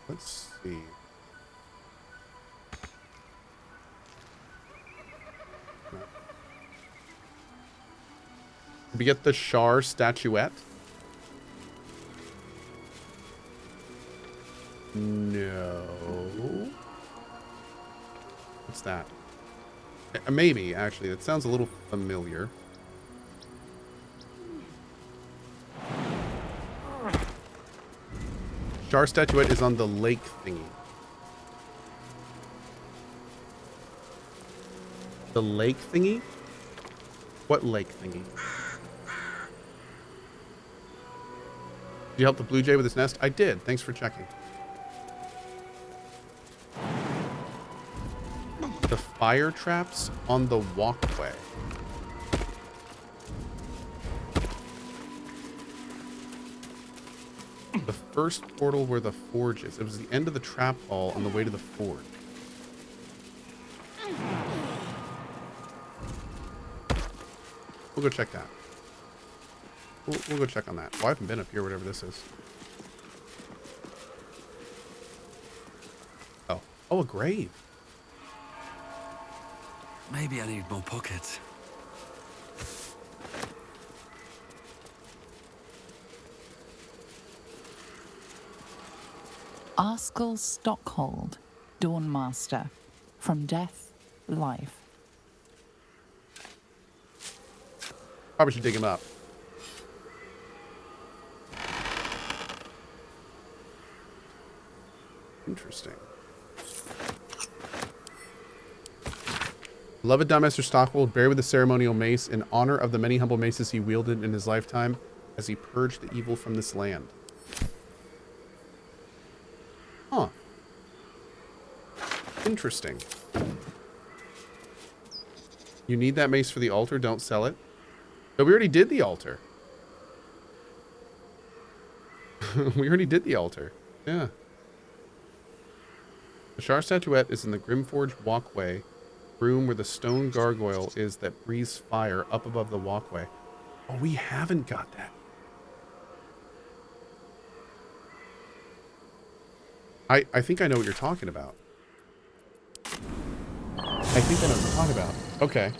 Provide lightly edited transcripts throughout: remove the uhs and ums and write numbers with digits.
Let's see. Did we get the Shar statuette? No. What's that? Maybe, actually. That sounds a little familiar. Shar statuette is on the lake thingy. The lake thingy? What lake thingy? Did you help the blue jay with his nest? I did. Thanks for checking. The fire traps on the walkway. The first portal where the forge is. It was the end of the trap hall on the way to the forge. We'll go check that. We'll go check on that. Well, I haven't been up here, whatever this is. Oh. Oh, a grave. Maybe I need more pockets. Arskel Stockhold, Dawnmaster. From death, life. Probably should dig him up. Interesting. Beloved Dawnmaster Stockhold, buried with the ceremonial mace in honor of the many humble maces he wielded in his lifetime as he purged the evil from this land. Huh. Interesting. You need that mace for the altar, don't sell it. But we already did the altar. We already did the altar. Yeah. The Shar statuette is in the Grymforge walkway room where the stone gargoyle is that breathes fire up above the walkway. Oh, we haven't got that. I think I know what you're talking about. I think I know what you're talking about. Okay.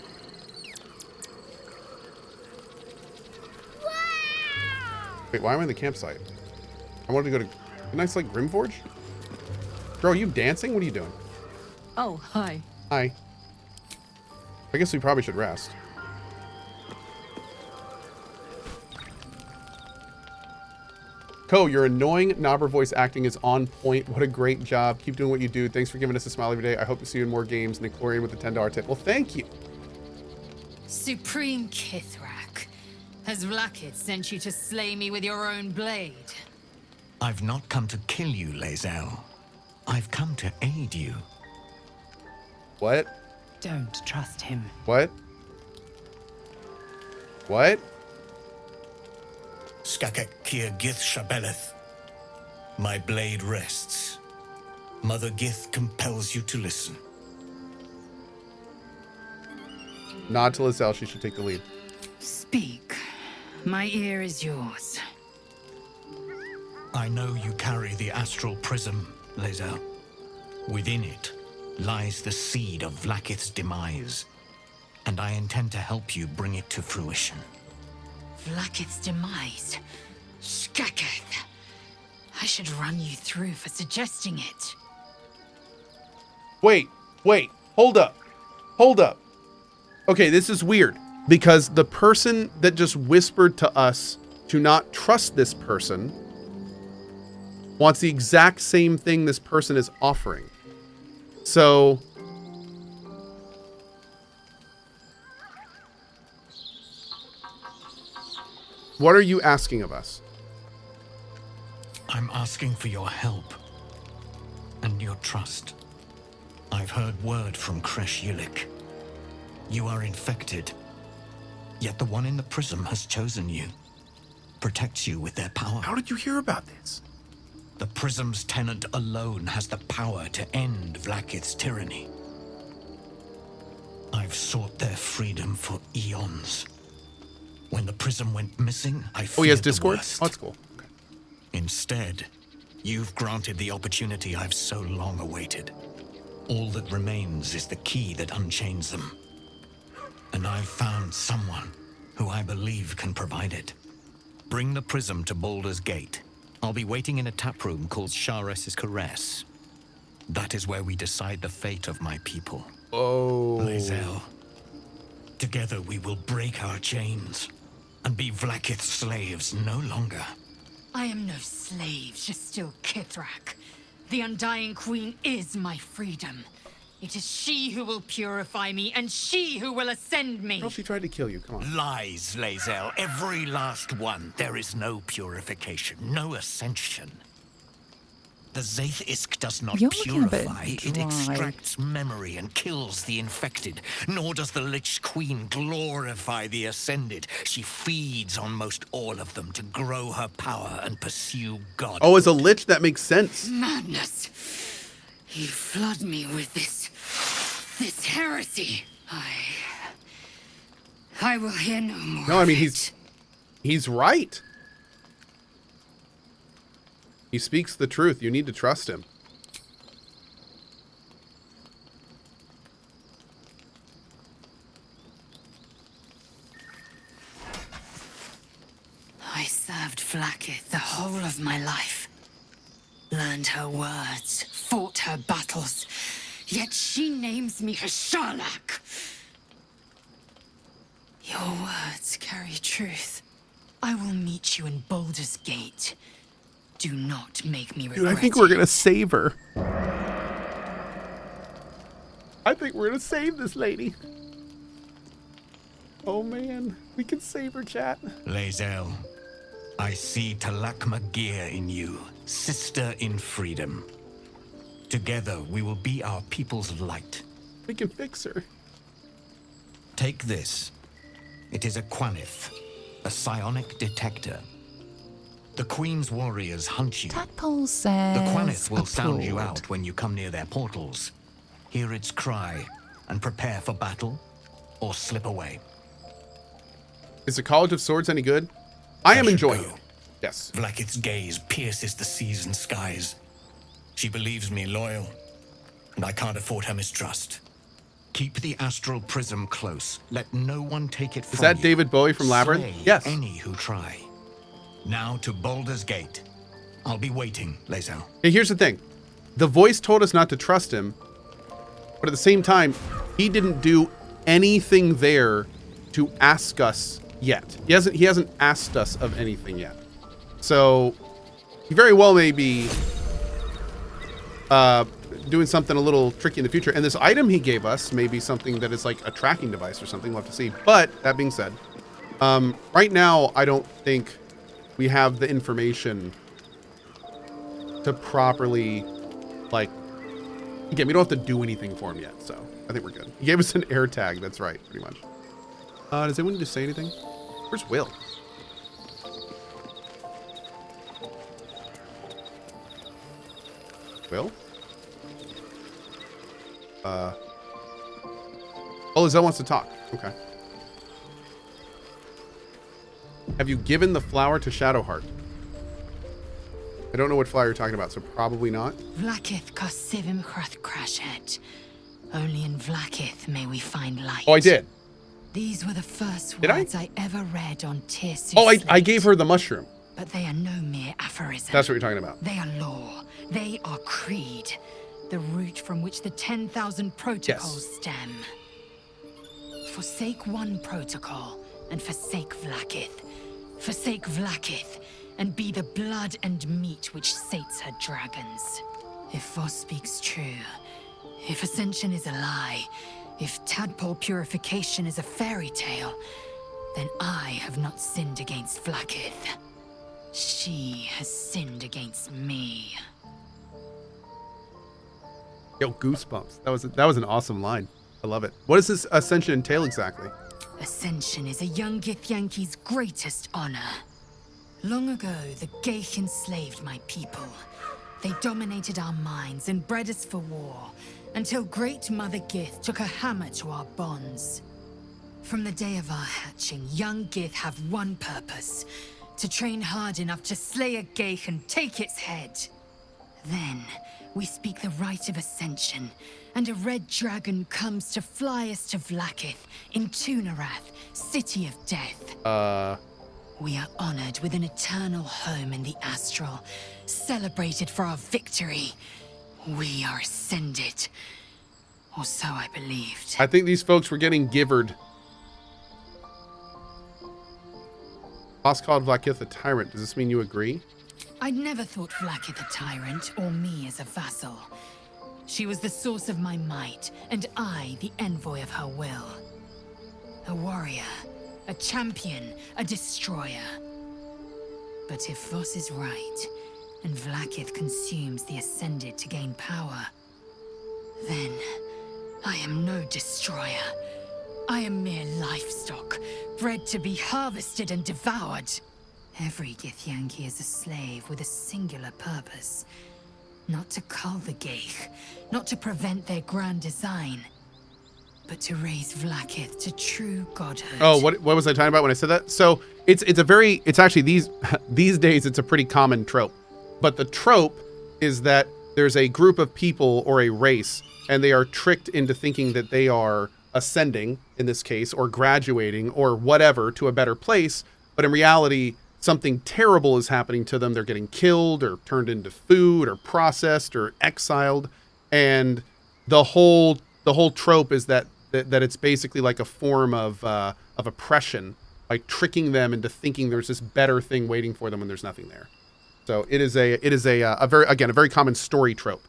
Wait, why am I in the campsite? I wanted to go to... Didn't I select Grymforge? Bro, are you dancing? What are you doing? Oh, hi. Hi. I guess we probably should rest. Cohh, your annoying Knobber voice acting is on point. What a great job. Keep doing what you do. Thanks for giving us a smile every day. I hope to see you in more games. Niclorian with the $10 tip. Well, thank you. Supreme Kith'rak. Has Vlaakith sent you to slay me with your own blade? I've not come to kill you, Lae'zel. I've come to aid you. What? Don't trust him. What? What? Skakek Kier Gith Shabeleth. My blade rests. Mother Gith compels you to listen. Nod to Lae'zel. She should take the lead. Speak. My ear is yours. I know you carry the astral prism, Lae'zel. Within it lies the seed of Vlaakith's demise, and I intend to help you bring it to fruition. Vlaakith's demise. Skaketh. I should run you through for suggesting it. Wait. Hold up. Okay, this is weird because the person that just whispered to us to not trust this person wants the exact same thing this person is offering. So what are you asking of us? I'm asking for your help and your trust. I've heard word from Kresh Yulik. You are infected, yet the one in the prism has chosen you, protects you with their power. How did you hear about this? The prism's tenant alone has the power to end Vlaakith's tyranny. I've sought their freedom for eons. When the prism went missing, I feared Oh, he has the Discord? worst. Oh, that's cool. Okay. Instead, You've granted the opportunity I've so long awaited. All that remains is the key that unchains them. And I've found someone who I believe can provide it. Bring the prism to Baldur's Gate. I'll be waiting in a taproom called Shares's Caress. That is where we decide the fate of my people. Oh. Lae'zel. Together we will break our chains and be Vlaakith's slaves no longer. I am no slave, just still Kith'rak. The Undying Queen is my freedom. It is she who will purify me, and she who will ascend me. Well, she tried to kill you. Come on. Lies, Lae'zel. Every last one. There is no purification, no ascension. The Zaith-Isk does not You're looking a bit purify. It dry. extracts memory and kills the infected. Nor does the Lich Queen glorify the ascended. She feeds on most all of them to grow her power and pursue God. Oh, as a lich, that makes sense. Madness. You flood me with this heresy. I will hear no more. No, I mean, of it. he's right. He speaks the truth. You need to trust him. I served Vlaakith the whole of my life. Learned her words, fought her battles. Yet she names me her Sharlak. Your words carry truth. I will meet you in Baldur's Gate. Do not make me regret Dude, I think we're it. gonna save her. I think we're gonna save this lady. Oh man, we can save her, chat. Lae'zel, I see Talak Magir in you, sister in freedom. Together we will be our people's light. We can fix her. Take this. It is a Quanith, a psionic detector. The Queen's warriors hunt you. Tadpole says. The Quanith will sound you applaud. out when you come near their portals. Hear its cry and prepare for battle or slip away. Is the College of Swords any good? I am should enjoying go. it. Yes. Vlaakith's gaze pierces the seas and skies. She believes me loyal, and I can't afford her mistrust. Keep the astral prism close. Let no one take it from you. Is that David Bowie from Labyrinth? Slay Yes. any who try. Now to Baldur's Gate. I'll be waiting, Lae'zel. Hey, here's the thing. The voice told us not to trust him, but at the same time, he didn't do anything there to ask us yet. He hasn't asked us of anything yet. So he very well may be doing something a little tricky in the future. And this item he gave us may be something that is like a tracking device or something. We'll have to see. But that being said, right now, I don't think we have the information to properly, like, again, we don't have to do anything for him yet. So I think we're good. He gave us an air tag. That's right, pretty much. Does anyone need to say anything? Where's Will? Will? Oh, Lae'zel wants to talk. Okay. Have you given the flower to Shadowheart? I don't know what flower you're talking about, so probably not. Vlaakith Kosivim Krashet. Only in Vlaakith may we find light. Oh, I did. These were the first Did I? words I ever read on Tirsu's Oh, I slate. gave her the mushroom. But they are no mere aphorism. That's what you're talking about. They are law. They are creed. The root from which the 10,000 protocols stem. Forsake one protocol and forsake Vlaakith. Forsake Vlaakith and be the blood and meat which sates her dragons. If Voss speaks true, if ascension is a lie, if tadpole purification is a fairy tale, then I have not sinned against Vlaakith. She has sinned against me. Yo, goosebumps. That was an awesome line. I love it. What does this ascension entail exactly? Ascension is a young Githyanki's greatest honor. Long ago, the Geich enslaved my people. They dominated our minds and bred us for war, until Great Mother Gith took a hammer to our bonds. From the day of our hatching, young Gith have one purpose: to train hard enough to slay a Geich and take its head. Then we speak the rite of ascension, and a red dragon comes to fly us to Vlakith in Tunarath, city of death. We are honored with an eternal home in the astral, celebrated for our victory. We are ascended. Or so I believed. I think these folks were getting givered. Voss called Vlakith a tyrant. Does this mean you agree? I'd never thought Vlakith a tyrant, or me as a vassal. She was the source of my might, and I the envoy of her will. A warrior, a champion, a destroyer. But if Voss is right, and Vlakith consumes the Ascended to gain power, then I am no destroyer. I am mere livestock, bred to be harvested and devoured. Every Githyanki is a slave with a singular purpose. Not to cull the Geich, not to prevent their grand design, but to raise Vlakith to true godhood. Oh, what was I talking about when I said that? So it's actually these days it's a pretty common trope. But the trope is that there's a group of people or a race, and they are tricked into thinking that they are ascending, in this case, or graduating, or whatever, to a better place. But in reality, something terrible is happening to them. They're getting killed, or turned into food, or processed, or exiled. And the whole trope is that it's basically like a form of oppression, by tricking them into thinking there's this better thing waiting for them when there's nothing there. So it is a very common story trope,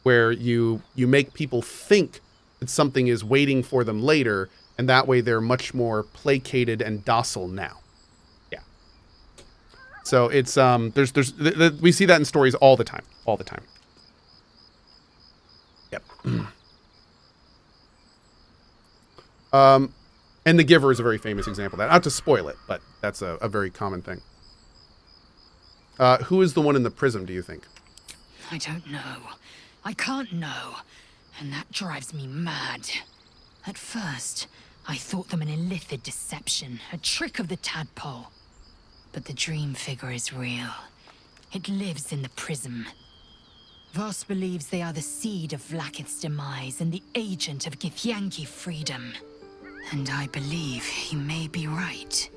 where you make people think that something is waiting for them later, and that way they're much more placated and docile now. Yeah. So it's we see that in stories all the time. Yep. And the Giver is a very famous example of that. Not to spoil it, but that's a very common thing. Who is the one in the prism, do you think? I don't know. I can't know. And that drives me mad. At first, I thought them an illithid deception, a trick of the tadpole. But the dream figure is real. It lives in the prism. Voss believes they are the seed of Vlakith's demise and the agent of Githyanki freedom. And I believe he may be right.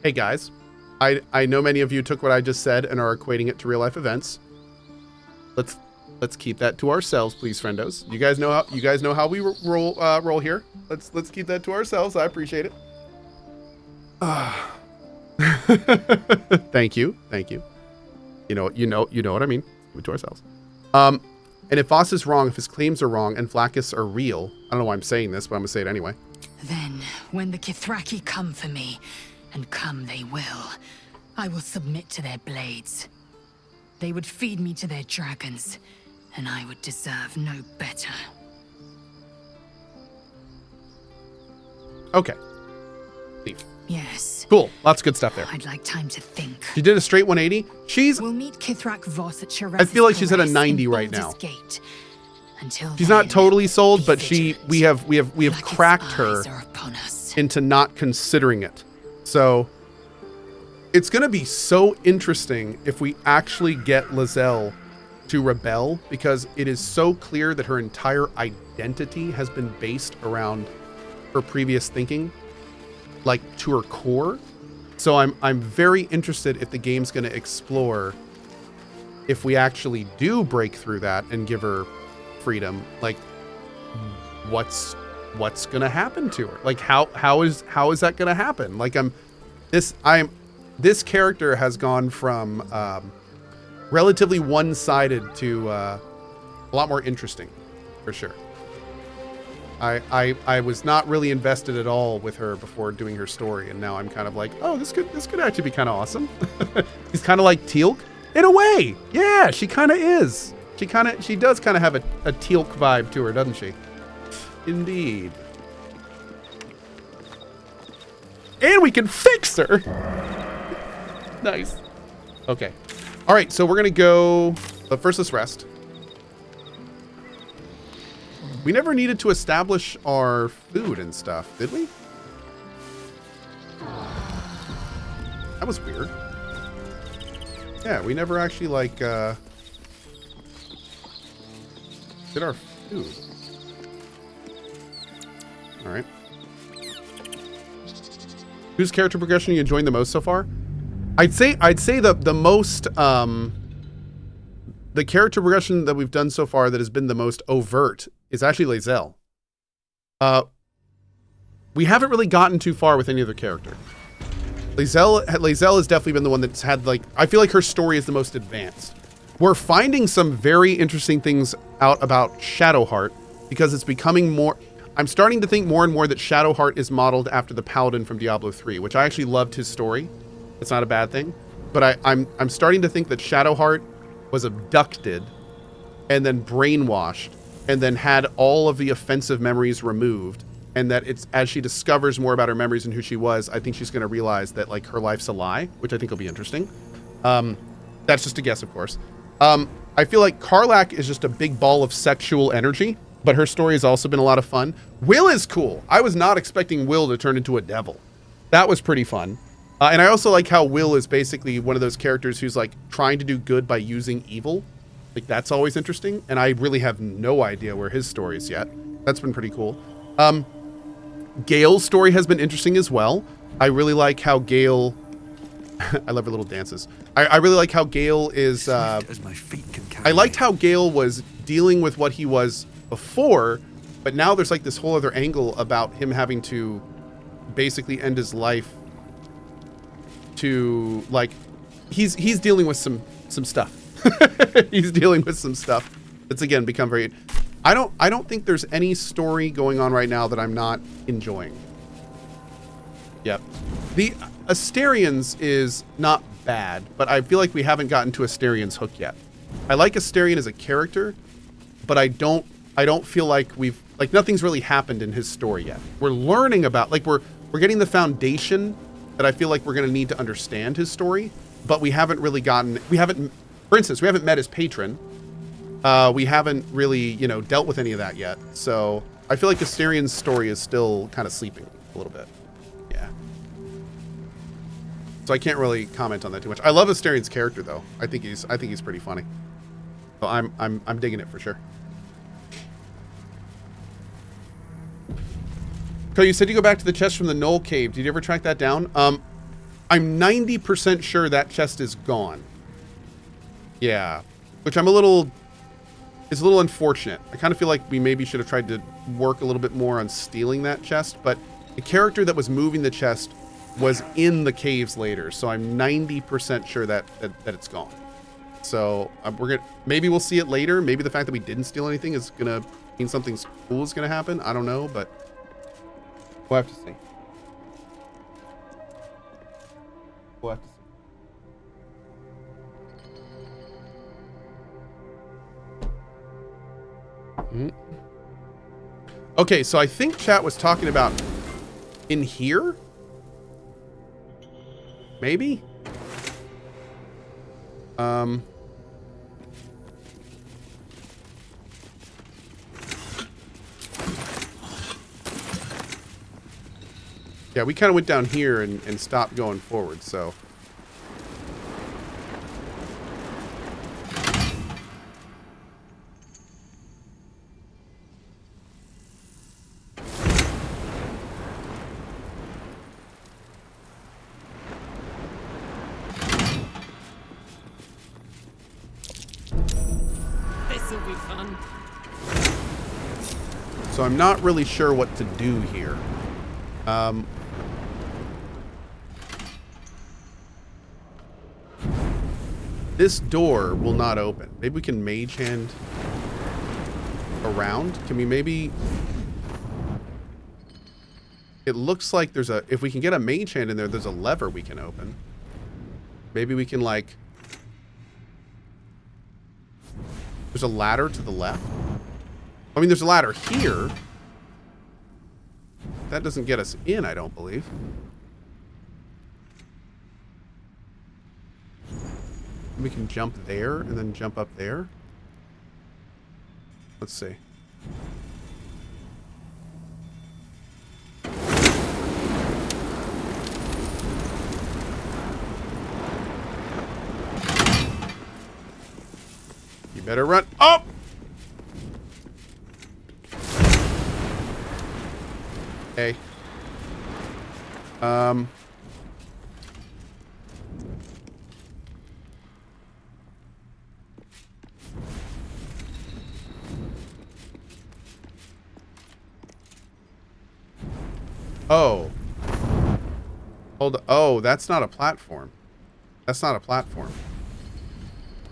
Hey guys, I know many of you took what I just said and are equating it to real life events. Let's keep that to ourselves, please, friendos. You guys know how we roll here. Let's keep that to ourselves. I appreciate it. Thank you. You know what I mean. Keep it to ourselves. And if Voss is wrong, if his claims are wrong, and Vlakiths are real, I don't know why I'm saying this, but I'm gonna say it anyway. Then, when the Kith'raki come for me, and come they will, I will submit to their blades. They would feed me to their dragons, and I would deserve no better. Okay. Leave. Yes. Cool. Lots of good stuff there. I'd like time to think. She did a straight 180. We'll meet Kith'rak Voss at Sharez's I feel like she's at a Caress 90 in right Baldur's now. Gate. Until She's then, not totally sold, be but vigilant. we have Vlakith's cracked her eyes are upon us. into not considering it. So it's going to be so interesting if we actually get Lae'zel to rebel, because it is so clear that her entire identity has been based around her previous thinking, like to her core. So I'm very interested if the game's going to explore if we actually do break through that and give her freedom, like what's going to happen to her? Like how is that going to happen? Like this character has gone from relatively one-sided to a lot more interesting, for sure. I was not really invested at all with her before doing her story, and now I'm kind of like, oh, this could actually be kind of awesome. She's kind of like Teal'c in a way. Yeah, she kind of is. She does kind of have a Teal'c vibe to her, doesn't she? Indeed. And we can fix her. Nice. Okay. All right, so we're gonna go, but first let's rest. We never needed to establish our food and stuff, did we? That was weird. Yeah, we never actually, like, did our food. All right. Whose character progression are you enjoying the most so far? I'd say the most, the character progression that we've done so far that has been the most overt is actually Lae'zel. We haven't really gotten too far with any other character. Lae'zel has definitely been the one that's had, like, I feel like her story is the most advanced. We're finding some very interesting things out about Shadowheart because it's becoming more, I'm starting to think more and more that Shadowheart is modeled after the Paladin from Diablo 3, which I actually loved his story. It's not a bad thing, but I'm starting to think that Shadowheart was abducted and then brainwashed and then had all of the offensive memories removed, and that it's as she discovers more about her memories and who she was, I think she's going to realize that, like, her life's a lie, which I think will be interesting. That's just a guess, of course. I feel like Kith'rak is just a big ball of sexual energy, but her story has also been a lot of fun. Will is cool. I was not expecting Will to turn into a devil. That was pretty fun. And I also like how Will is basically one of those characters who's, like, trying to do good by using evil. Like, that's always interesting. And I really have no idea where his story is yet. That's been pretty cool. Gale's story has been interesting as well. I really like how Gale... I love her little dances. I really like how Gale is... As my feet can carry I liked me. how Gale was dealing with what he was before, but now there's, like, this whole other angle about him having to basically end his life to, like... He's dealing with some stuff. He's dealing with some stuff that's, again, become very... I don't think there's any story going on right now that I'm not enjoying. Yep. The Asterians is not bad, but I feel like we haven't gotten to Asterian's hook yet. I like Asterian as a character, but I don't feel like we've, like, nothing's really happened in his story yet. We're learning about, like, we're getting the foundation that I feel like we're going to need to understand his story, but we haven't really gotten, for instance, we haven't met his patron. We haven't really, you know, dealt with any of that yet. So I feel like Asterian's story is still kind of sleeping a little bit. Yeah. So I can't really comment on that too much. I love Asterian's character though. I think he's pretty funny. So I'm digging it for sure. Cohh, you said you go back to the chest from the Knoll Cave. Did you ever track that down? I'm 90% sure that chest is gone. Yeah. Which I'm a little... It's a little unfortunate. I kind of feel like we maybe should have tried to work a little bit more on stealing that chest, but the character that was moving the chest was in the caves later, so I'm 90% sure that it's gone. So maybe we'll see it later. Maybe the fact that we didn't steal anything is gonna mean something cool is gonna happen. I don't know, but we'll have to see. We'll have to see. Okay, so I think chat was talking about in here? Maybe? Yeah, we kind of went down here and stopped going forward, so. This'll be fun. So I'm not really sure what to do here. This door will not open. Maybe we can mage hand around. Can we maybe... It looks like there's a... If we can get a mage hand in there, there's a lever we can open. Maybe we can, like... There's a ladder to the left. I mean, there's a ladder here. That doesn't get us in, I don't believe. We can jump there and then jump up there. Let's see. better run. Oh! Okay. Oh. Hold on. Oh, that's not a platform. That's not a platform.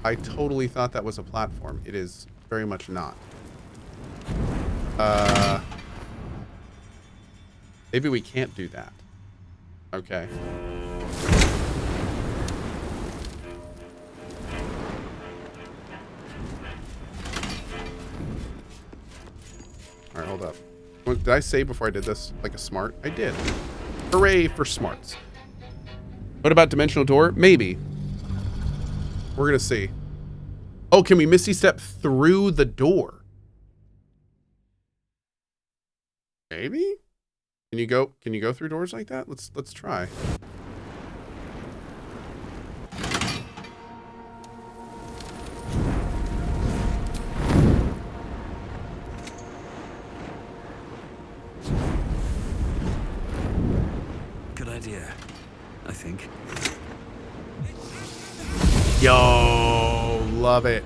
I totally thought that was a platform. It is very much not. Maybe we can't do that. Okay. Alright, hold up. Did I say before I did this, like a smart? I did. Hooray for smarts. What about dimensional door? Maybe. We're gonna see. Oh, can we Misty Step through the door? Maybe? Can you go through doors like that? Let's try. Good idea, I think. Yo, love it.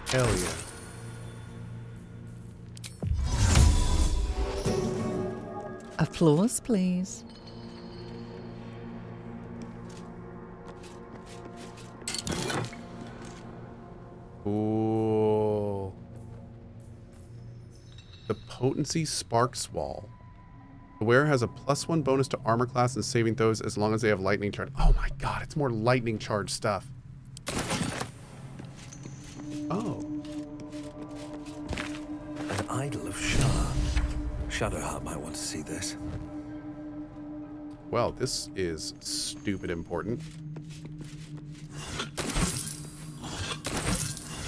Hell yeah. Applause, please. Ooh. The Potency Sparks Wall. The wearer has a +1 bonus to armor class and saving throws as long as they have lightning charge. Oh my god, it's more lightning charge stuff. Oh. An idol of Shah. Shadowheart might want to see this. Well, this is stupid important.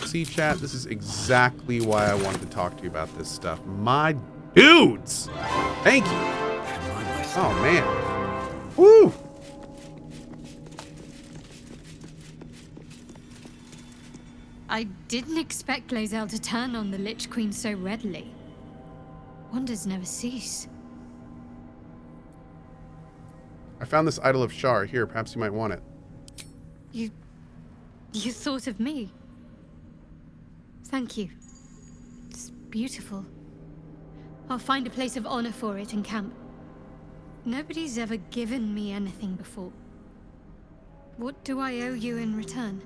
See, chat, this is exactly why I wanted to talk to you about this stuff. My dudes! Thank you. Oh, man. Woo! I didn't expect Lae'zel to turn on the Lich Queen so readily. Wonders never cease. I found this Idol of Shar. Here, perhaps you might want it. You thought of me? Thank you. It's beautiful. I'll find a place of honor for it and camp. Nobody's ever given me anything before. What do I owe you in return?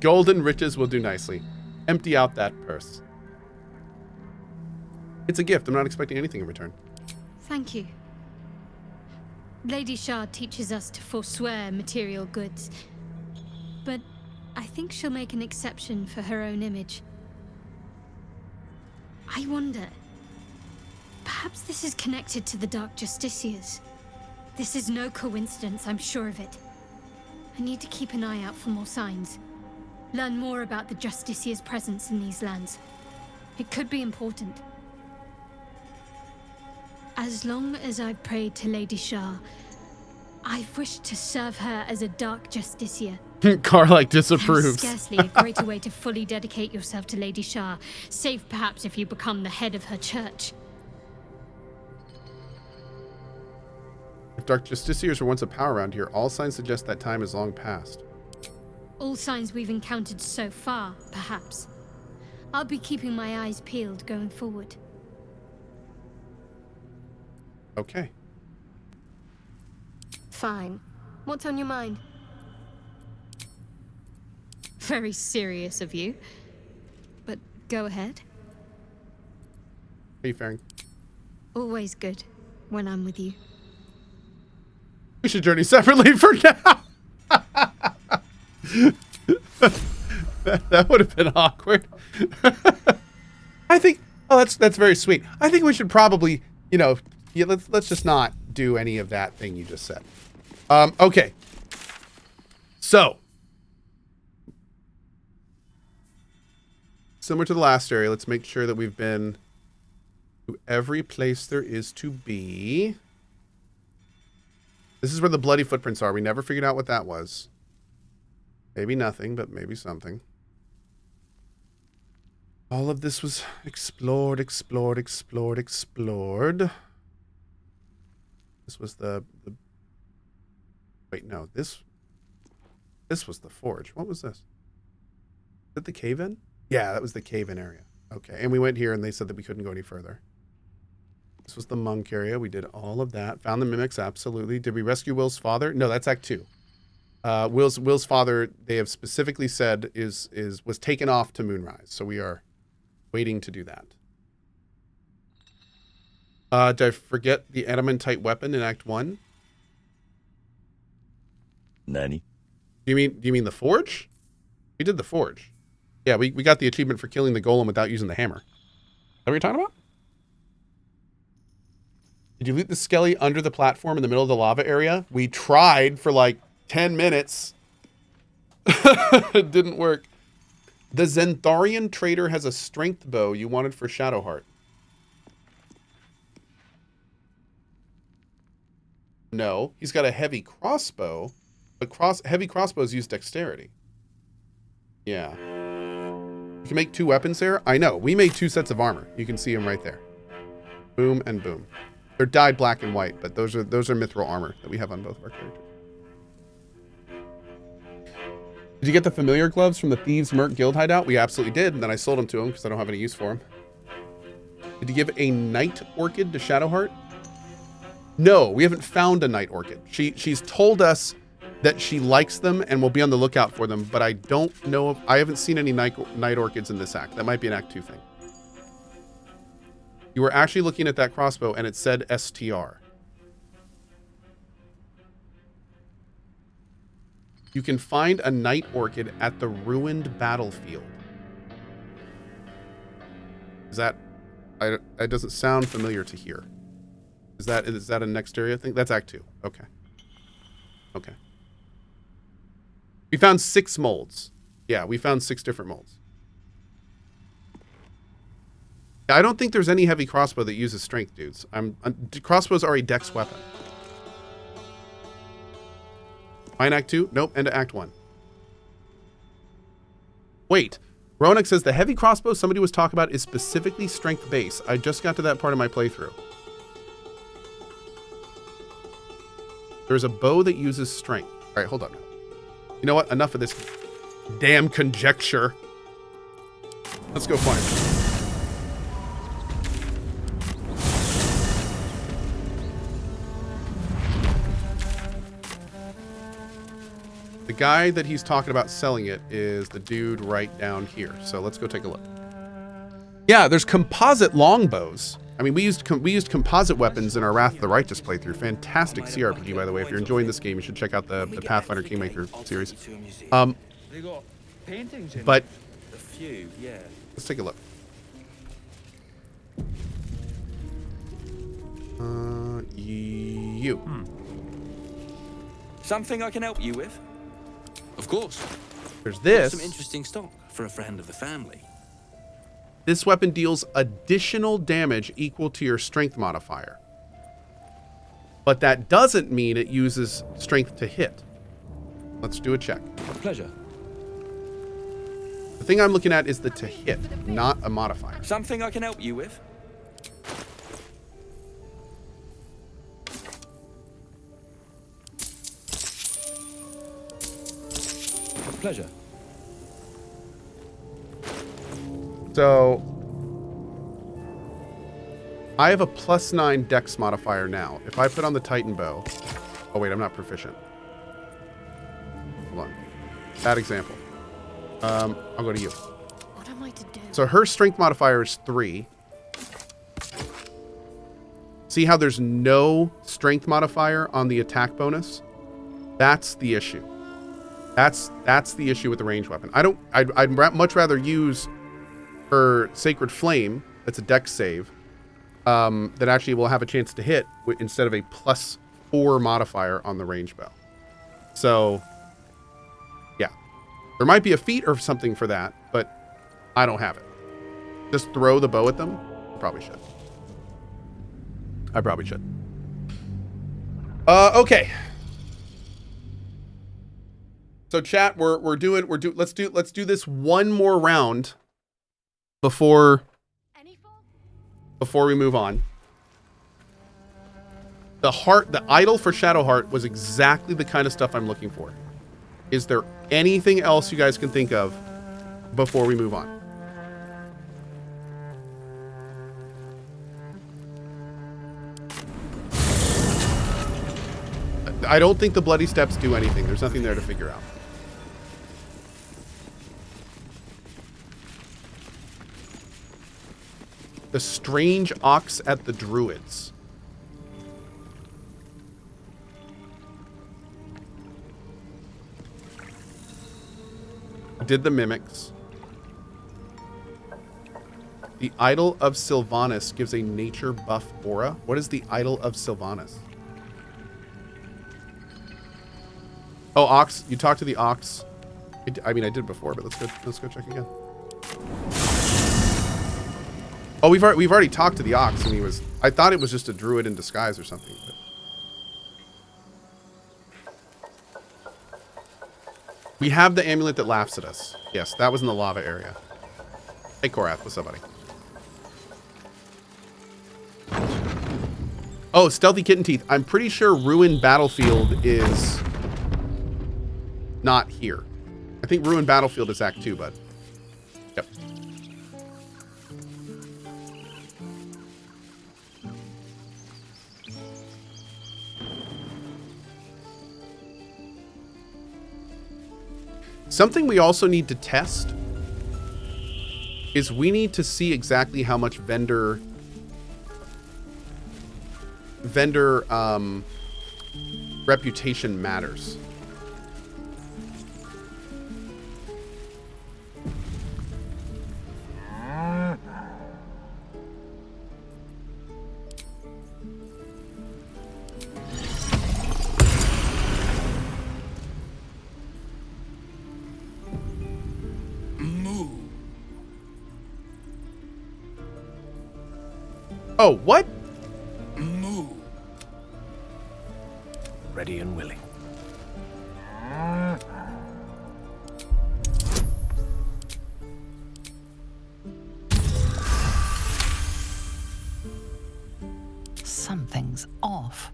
Golden riches will do nicely. Empty out that purse. It's a gift. I'm not expecting anything in return. Thank you. Lady Shard teaches us to forswear material goods, but I think she'll make an exception for her own image. I wonder, perhaps this is connected to the Dark Justiciars. This is no coincidence, I'm sure of it. I need to keep an eye out for more signs. Learn more about the Justiciars' presence in these lands. It could be important. As long as I've prayed to Lady Shah, I've wished to serve her as a Dark Justiciar. Carlike disapproves. There's scarcely a greater way to fully dedicate yourself to Lady Shah, save perhaps if you become the head of her church. If Dark Justiciars were once a power around here, all signs suggest that time is long past. All signs we've encountered so far, perhaps. I'll be keeping my eyes peeled going forward. Okay. Fine. What's on your mind? Very serious of you. But go ahead. How are you faring? Always good when I'm with you. We should journey separately for now. that would have been awkward. I think. Oh, that's very sweet. I think we should probably, yeah, let's just not do any of that thing you just said. Okay. So, similar to the last area, let's make sure that we've been To every place there is to be. This is where the bloody footprints are. We never figured out what that was. Maybe nothing, but maybe something. All of this was explored. This was the wait, no, this was the forge. What was this? Is that the cave-in? Yeah, that was the cave-in area. Okay, and we went here and they said that we couldn't go any further. This was the monk area. We did all of that. Found the mimics, absolutely. Did we rescue Will's father? No, that's Act 2. Will's father, they have specifically said was taken off to Moonrise, so we are waiting to do that. Did I forget the adamantite weapon in Act 1? Nani? Do you mean the forge? We did the forge. Yeah, we got the achievement for killing the golem without using the hammer. Is that what you're talking about? Did you loot the skelly under the platform in the middle of the lava area? We tried for like 10 minutes. It didn't work. The Zentharian trader has a strength bow you wanted for Shadowheart. No, he's got a heavy crossbow, but heavy crossbows use dexterity. Yeah. You can make 2 weapons there? I know. We made 2 sets of armor. You can see them right there. Boom and boom. They're dyed black and white, but those are mithril armor that we have on both of our characters. Did you get the familiar gloves from the Thieves' Merc Guild hideout? We absolutely did, and then I sold them to him because I don't have any use for them. Did you give a night orchid to Shadowheart? No, we haven't found a night orchid. She's told us that she likes them and will be on the lookout for them, but I don't know if I haven't seen any night orchids in this act. That might be an Act 2 thing. You were actually looking at that crossbow and it said STR. You can find a night orchid at the ruined battlefield. Is that... That doesn't sound familiar to hear. Is that a next area thing? That's Act 2. Okay. Okay. We found 6 molds. Yeah, we found 6 different molds. I don't think there's any heavy crossbow that uses strength, dudes. Crossbows are a dex weapon. Mine Act 2? Nope, end of Act 1. Wait. Ronak says the heavy crossbow somebody was talking about is specifically strength base. I just got to that part of my playthrough. There's a bow that uses strength. All right, hold on. You know what? Enough of this damn conjecture. Let's go find it. The guy that he's talking about selling it is the dude right down here. So let's go take a look. Yeah, there's composite longbows. I mean, we used composite weapons in our Wrath of the Righteous playthrough. Fantastic CRPG, by the way. If you're enjoying this game, you should check out the Pathfinder Kingmaker series. But let's take a look. Something I can help you with? Of course. There's this. Some interesting stock for a friend of the family. This weapon deals additional damage equal to your strength modifier. But that doesn't mean it uses strength to hit. Let's do a check. Pleasure. The thing I'm looking at is the to hit, not a modifier. Something I can help you with? Pleasure. So I have a +9 dex modifier now. If I put on the Titan bow, oh wait, I'm not proficient. Hold on. Bad example. I'll go to you. What am I to do? So her strength modifier is 3. See how there's no strength modifier on the attack bonus? That's the issue. That's the issue with the ranged weapon. I'd much rather use her Sacred Flame, that's a dex save, that actually will have a chance to hit instead of a +4 modifier on the range bow. So, yeah. There might be a feat or something for that, but I don't have it. Just throw the bow at them? You probably should. I probably should. Okay. So chat, let's do this one more round before we move on. The idol for Shadowheart was exactly the kind of stuff I'm looking for. Is there anything else you guys can think of before we move on? I don't think the Bloody Steps do anything. There's nothing there to figure out. The strange ox at the Druids. Did the mimics. The Idol of Sylvanas gives a nature buff aura. What is the Idol of Sylvanas? Oh, Ox. You talked to the Ox. I mean, I did before, but let's go check again. Oh, we've already talked to the Ox, and he was. I thought it was just a druid in disguise or something. But. We have the amulet that laughs at us. Yes, that was in the lava area. Hey, Korath, what's up, buddy? Oh, Stealthy Kitten Teeth. I'm pretty sure Ruined Battlefield is not here. I think Ruined Battlefield is Act 2, bud. Yep. Something we also need to test is we need to see exactly how much vendor reputation matters. Oh, what? Move. Ready and willing. Something's off.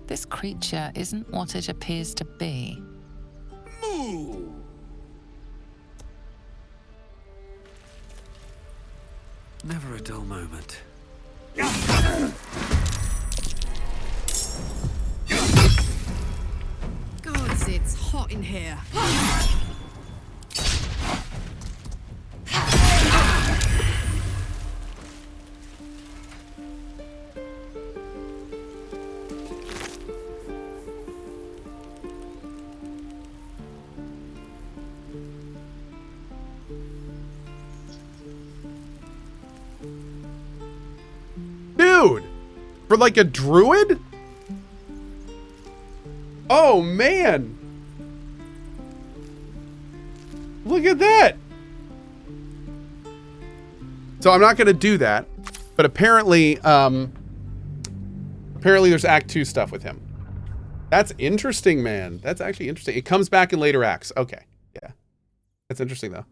This creature isn't what it appears to be. Move. Never a dull moment. Gods, it's hot in here. Dude, for like a druid? Oh man. Look at that. So I'm not going to do that, but apparently there's Act 2 stuff with him. That's interesting, man. That's actually interesting. It comes back in later acts. Okay. Yeah. That's interesting though.